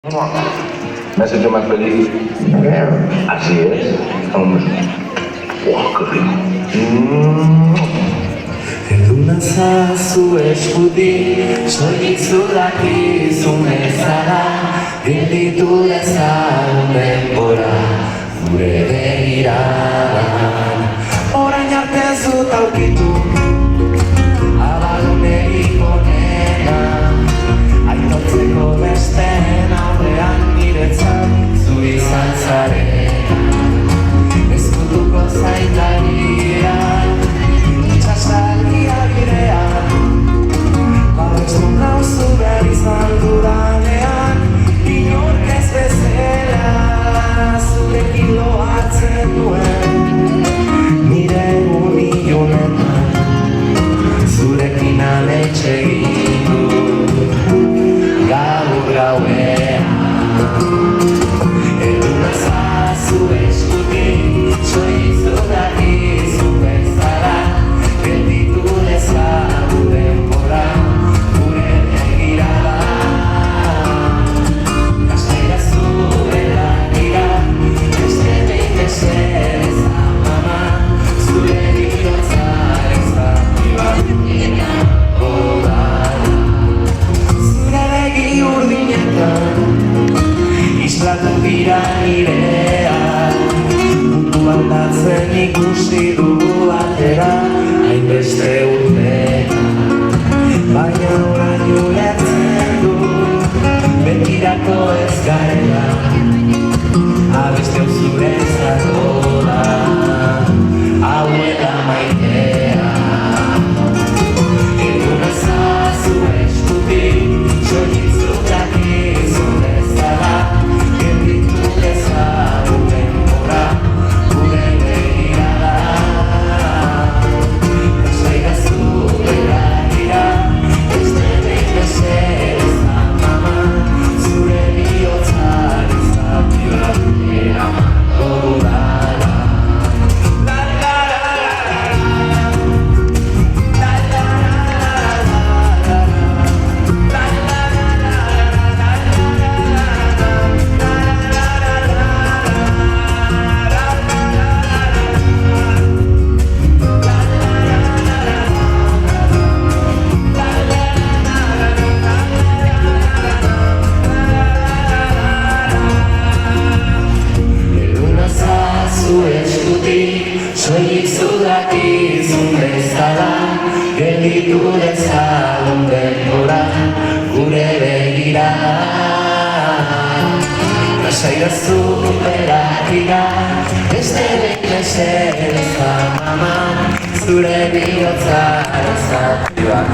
Me has hecho más feliz. Así es. Hombre. ¡Wow, qué rico! Luna zazu eskutik, soilik zudakizun bezala, gelditu dezagun denbora, gure begiradan. Orain arte ez dut aurkitu, abagunerik onena, aitortzeko besteen aurrean niretzat zu izan zaren. Ezkutuko zaitaria, itxasalia bidean, babestu nauzu behar izan dudanean, inork ez bezala zurekin lo hartzen duen, nire unilunetan, zurekin ametxe egin dut, gaur gauean. Eduna zazu eskutik, soilik zudakizun bezala, gelditu dezagun denbora, gure begiradan. Gasteira zuela dira, beste behin mesedez amama, zure bihotzaren zati bat odala. Zure begi urdinetan islatu dira nireak, mundu aldatzen ikusi dugu batera, hainbeste urteetan. Baina orain ulertzen du, betirako ez garela, abeste hau zuretzako da, hau eta maitea. Eduna zazu eskutik, soilik zudakizun bezala, gelditu dezagun denbora, gure begiradan. Esaidazu begira, beste behin mesedez amama, zure bihotzaren zati bat eramango dudala. La la la la la, la la la la Luna zazu eskutik, soilik zudakizun bezala, gelditu dezagun denbora, gure begiradan. Lasaidazu berakira, beste behin mesedez amama, zure bihotzaren zati bat